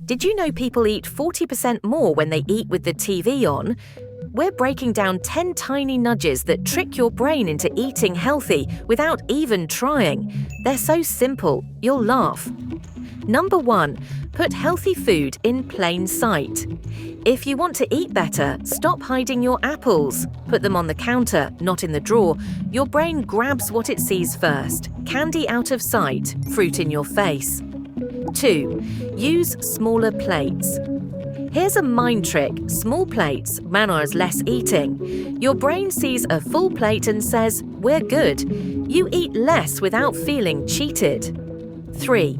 Did you know people eat 40% more when they eat with the TV on? We're breaking down 10 tiny nudges that trick your brain into eating healthy without even trying. They're so simple, you'll laugh. Number 1. Put healthy food in plain sight. If you want to eat better, stop hiding your apples. Put them on the counter, not in the drawer. Your brain grabs what it sees first. Candy out of sight, fruit in your face. 2. Use smaller plates. Here's a mind trick. Small plates means less eating. Your brain sees a full plate and says, "We're good." You eat less without feeling cheated. 3.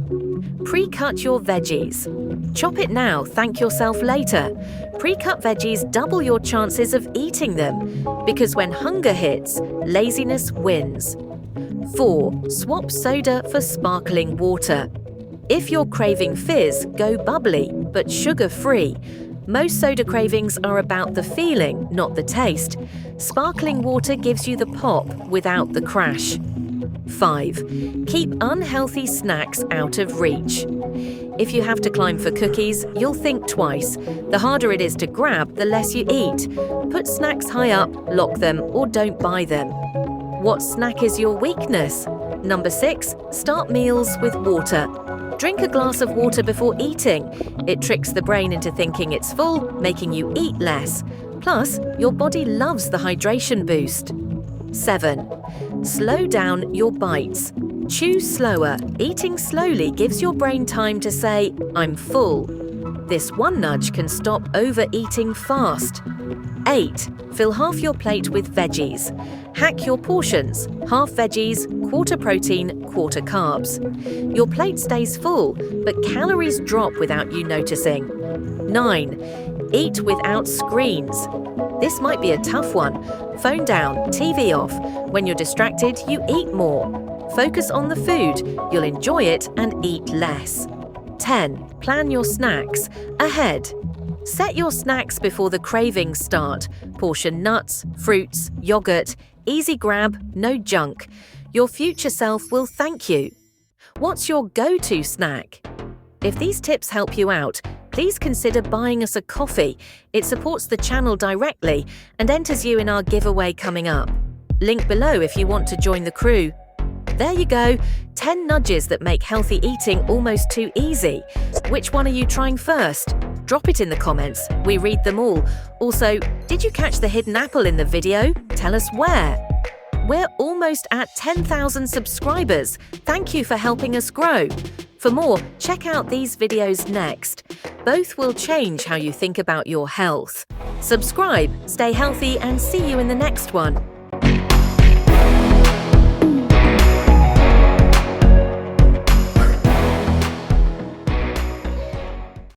Pre-cut your veggies. Chop it now, thank yourself later. Pre-cut veggies double your chances of eating them, because when hunger hits, laziness wins. 4. Swap soda for sparkling water. If you're craving fizz, go bubbly, but sugar-free. Most soda cravings are about the feeling, not the taste. Sparkling water gives you the pop without the crash. 5. Keep unhealthy snacks out of reach. If you have to climb for cookies, you'll think twice. The harder it is to grab, the less you eat. Put snacks high up, lock them, or don't buy them. What snack is your weakness? Number 6. Start meals with water. Drink a glass of water before eating. It tricks the brain into thinking it's full, making you eat less. Plus, your body loves the hydration boost. 7. Slow down your bites. Chew slower. Eating slowly gives your brain time to say, "I'm full." This one nudge can stop overeating fast. 8. Fill half your plate with veggies. Hack your portions. Half veggies, quarter protein, quarter carbs. Your plate stays full, but calories drop without you noticing. 9. Eat without screens. This might be a tough one. Phone down, TV off. When you're distracted, you eat more. Focus on the food. You'll enjoy it and eat less. 10. Plan your snacks ahead. Set your snacks before the cravings start. Portion nuts, fruits, yogurt. Easy grab, no junk. Your future self will thank you. What's your go-to snack? If these tips help you out, please consider buying us a coffee. It supports the channel directly and enters you in our giveaway coming up. Link below if you want to join the crew. There you go, 10 nudges that make healthy eating almost too easy. Which one are you trying first? Drop it in the comments, we read them all. Also, did you catch the hidden apple in the video? Tell us where. We're almost at 10,000 subscribers. Thank you for helping us grow. For more, check out these videos next. Both will change how you think about your health. Subscribe, stay healthy, and see you in the next one.